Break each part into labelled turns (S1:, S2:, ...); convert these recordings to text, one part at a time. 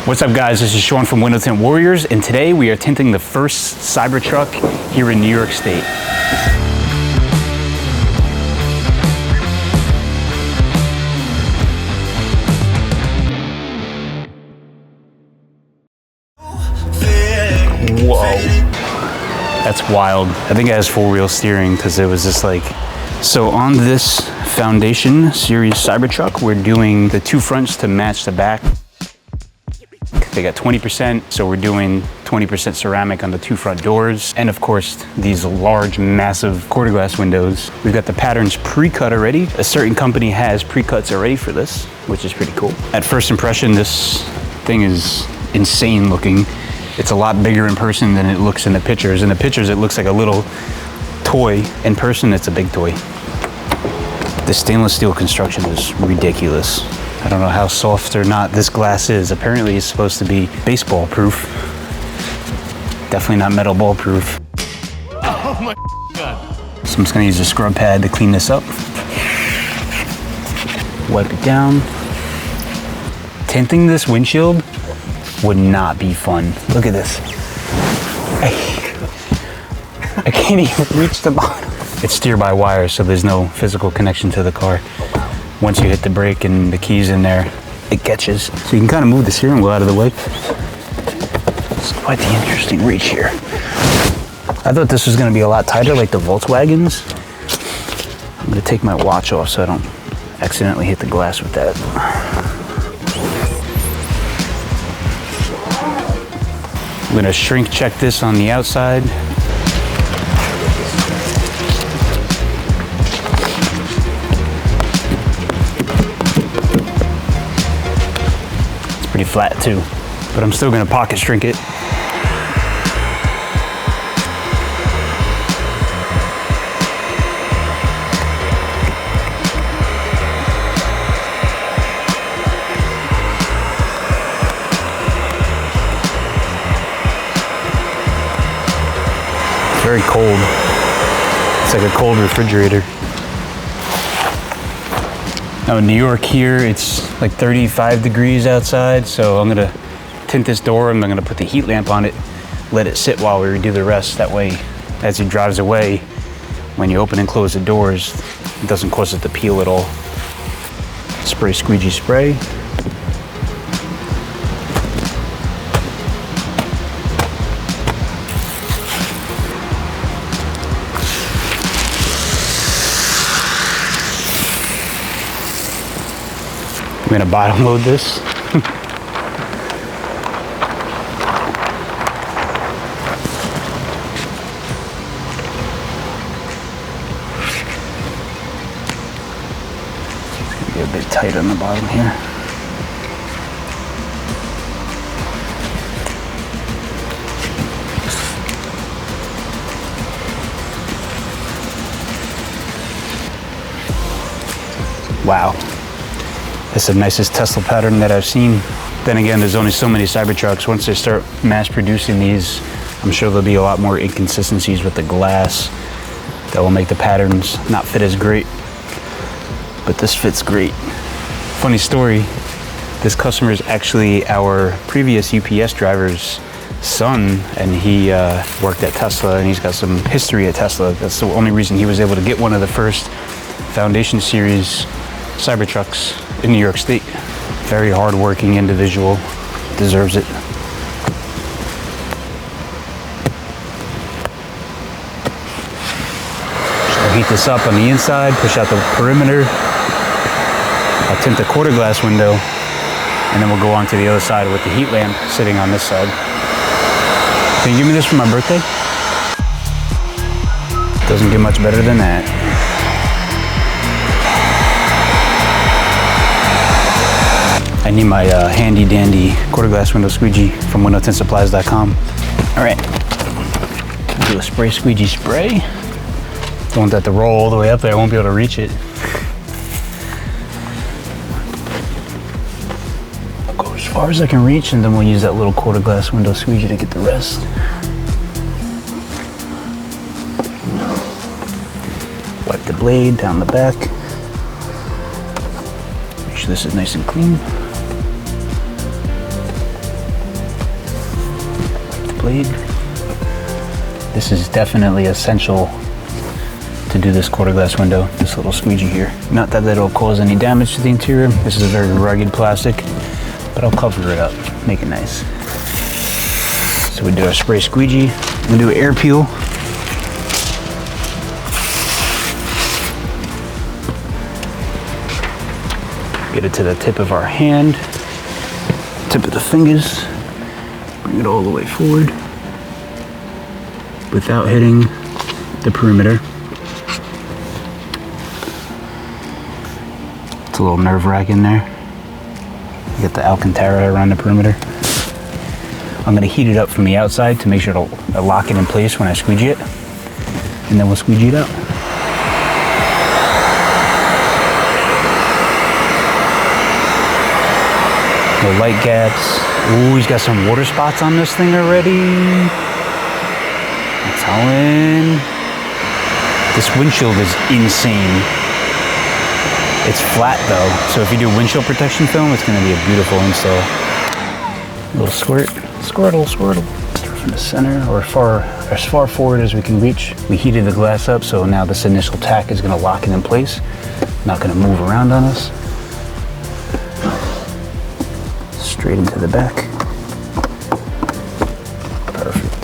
S1: What's up guys, this is Sean from Window Tint Warriors, and today we are tinting the first Cybertruck here in New York State. Whoa, that's wild. I think it has four-wheel steering because it was just like... So on this Foundation Series Cybertruck, we're doing the two fronts to match the back. They got 20%, so we're doing 20% ceramic on the two front doors. And of course, these large, massive quarter glass windows. We've got the patterns pre-cut already. A certain company has pre-cuts already for this, which is pretty cool. At first impression, this thing is insane looking. It's a lot bigger in person than it looks in the pictures. In the pictures, it looks like a little toy. In person, it's a big toy. The stainless steel construction is ridiculous. I don't know how soft or not this glass is. Apparently it's supposed to be baseball proof. Definitely not metal ball proof.
S2: Oh my God.
S1: So I'm just gonna use a scrub pad to clean this up. Wipe it down. Tinting this windshield would not be fun. Look at this. I can't even reach the bottom. It's steer-by-wire, so there's no physical connection to the car. Once you hit the brake and the keys in there, it catches. So you can kind of move the steering wheel out of the way. It's quite the interesting reach here. I thought this was going to be a lot tighter like the Volkswagens. I'm going to take my watch off so I don't accidentally hit the glass with that. I'm going to shrink check this on the outside. Pretty flat too, but I'm still gonna pocket shrink it. Very cold. It's like a cold refrigerator. Now in New York here, it's like 35 degrees outside, so I'm gonna tint this door and I'm gonna put the heat lamp on it, let it sit while we redo the rest. That way, as it drives away, when you open and close the doors, it doesn't cause it to peel at all. Spray Squeegee spray. I'm gonna bottom load this. Get a bit tight on the bottom here. Wow. That's the nicest Tesla pattern that I've seen. Then again, there's only so many Cybertrucks. Once they start mass producing these, I'm sure there'll be a lot more inconsistencies with the glass that will make the patterns not fit as great. But this fits great. Funny story, this customer is actually our previous UPS driver's son, and he worked at Tesla, and he's got some history at Tesla. That's the only reason he was able to get one of the first Foundation Series Cybertrucks in New York State. Very hard-working individual, deserves it. So I'll heat this up on the inside, push out the perimeter. I'll tint the quarter glass window, and then we'll go on to the other side with the heat lamp sitting on this side. Can you give me this for my birthday? Doesn't get much better than that. I need my handy dandy quarter glass window squeegee from windowtintsupplies.com. All right, do a spray Squeegee spray. Don't want that to roll all the way up there. I won't be able to reach it. I'll go as far as I can reach, and then we'll use that little quarter glass window squeegee to get the rest. Wipe the blade down the back. Make sure this is nice and clean. blade. This is definitely essential to do this quarter glass window, this little squeegee here. Not that it'll cause any damage to the interior. This is a very rugged plastic, but I'll cover it up, make it nice. So we do our spray squeegee. We do air peel. Get it to the tip of our hand, tip of the fingers. Bring it all the way forward without hitting the perimeter. It's a little nerve-wracking there. You get the Alcantara around the perimeter. I'm gonna heat it up from the outside to make sure it'll lock it in place when I squeegee it. And then we'll squeegee it out. No light gaps. Ooh, he's got some water spots on this thing already. I'm telling. This windshield is insane. It's flat though, so if you do windshield protection film, it's gonna be a beautiful install. A little squirt, squirtle, squirtle. Start from the center, or as far forward as we can reach. We heated the glass up, so now this initial tack is gonna lock it in place. Not gonna move around on us. Straight into the back. Perfect.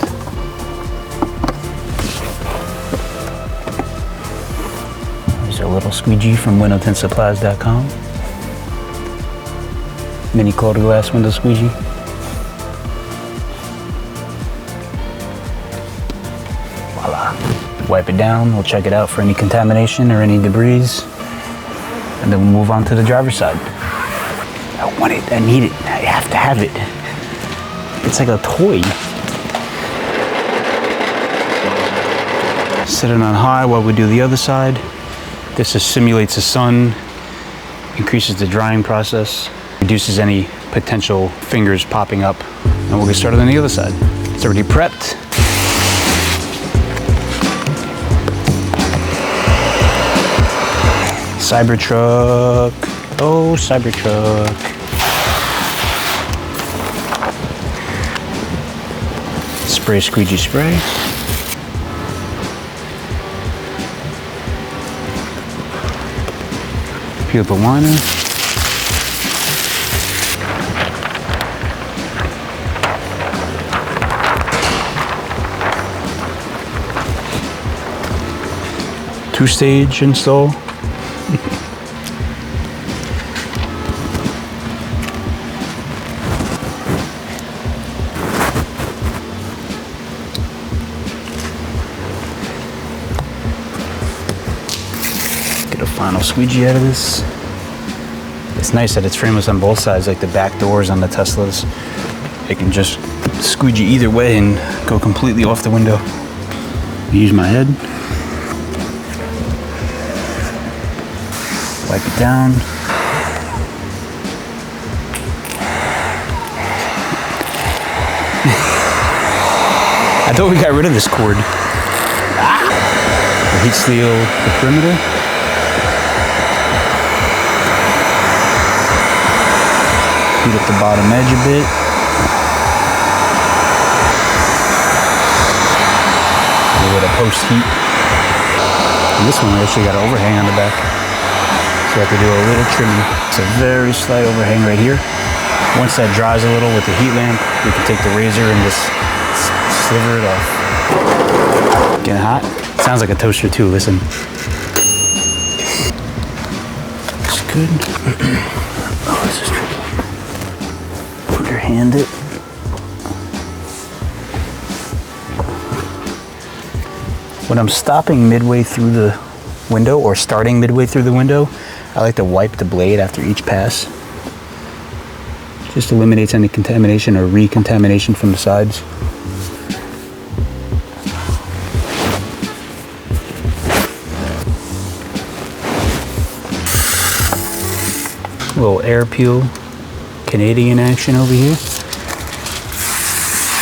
S1: There's our little squeegee from windowtintsupplies.com. Mini quarter glass window squeegee. Voila. Wipe it down. We'll check it out for any contamination or any debris. And then we'll move on to the driver's side. I want it, I need it, I have to have it. It's like a toy. Set it on high while we do the other side. This just simulates the sun, increases the drying process, reduces any potential fingers popping up, and we'll get started on the other side. It's already prepped. Cybertruck. Oh, Cybertruck. Spray squeegee spray. Peel the liner. Two-stage install. Final squeegee out of this. It's nice that it's frameless on both sides, like the back doors on the Teslas. It can just squeegee either way and go completely off the window. Use my head. Wipe it down. I thought we got rid of this cord. The heat seal the perimeter. Heat up the bottom edge a bit. A little bit of post heat. And this one we actually got an overhang on the back. So I have to do a little trimming. It's a very slight overhang right here. Once that dries a little with the heat lamp, we can take the razor and just sliver it off. Getting hot? Sounds like a toaster too, listen. Looks good. Oh, this is tricky. Underhand it. When I'm stopping midway through the window or starting midway through the window, I like to wipe the blade after each pass. Just eliminates any contamination or recontamination from the sides. A little air peel. Canadian action over here.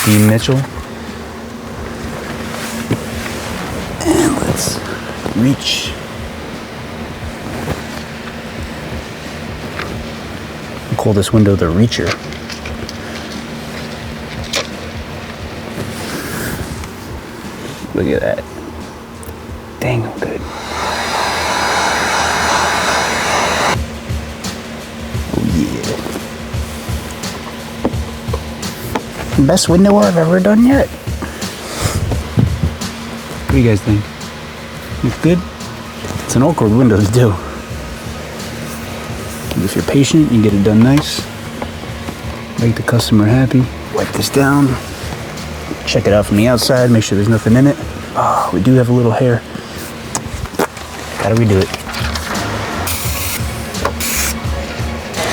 S1: Dean Mitchell. And let's reach. We'll call this window the reacher. Look at that. Dang, I'm good. Oh yeah. Best window I've ever done yet. What do you guys think? Looks good? It's an awkward window to do. If you're patient, you get it done nice. Make the customer happy. Wipe this down. Check it out from the outside, make sure there's nothing in it. Oh, we do have a little hair. Gotta redo it.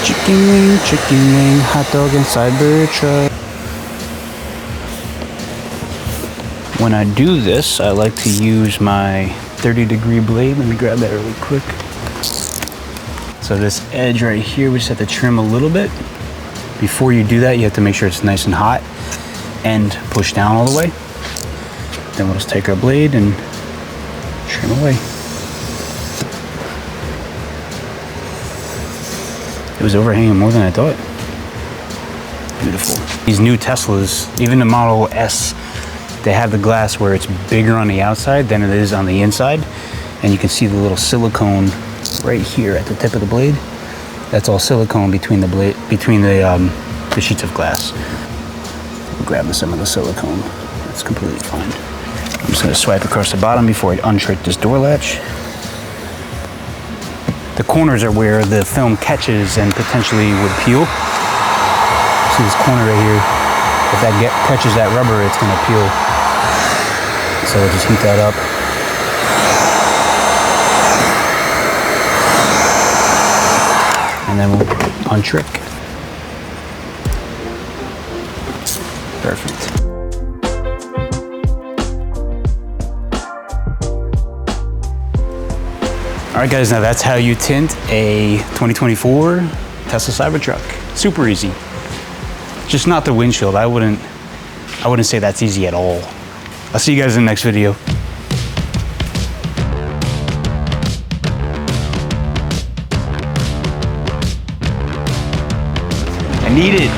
S1: Chicken wing, hot dog and Cybertruck. When I do this, I like to use my 30-degree blade. Let me grab that really quick. So this edge right here, we just have to trim a little bit. Before you do that, you have to make sure it's nice and hot and push down all the way. Then we'll just take our blade and trim away. It was overhanging more than I thought. Beautiful. These new Teslas, even the Model S, they have the glass where it's bigger on the outside than it is on the inside. And you can see the little silicone right here at the tip of the blade. That's all silicone between the blade, between the sheets of glass. Grab some of the silicone. That's completely fine. I'm just going to swipe across the bottom before I unshrink this door latch. The corners are where the film catches and potentially would peel. See this corner right here? If that catches that rubber, it's going to peel. So we'll just heat that up. And then we'll untrick. Perfect. All right, guys, now that's how you tint a 2024 Tesla Cybertruck. Super easy. Just not the windshield. I wouldn't say that's easy at all. I'll see you guys in the next video. I need it.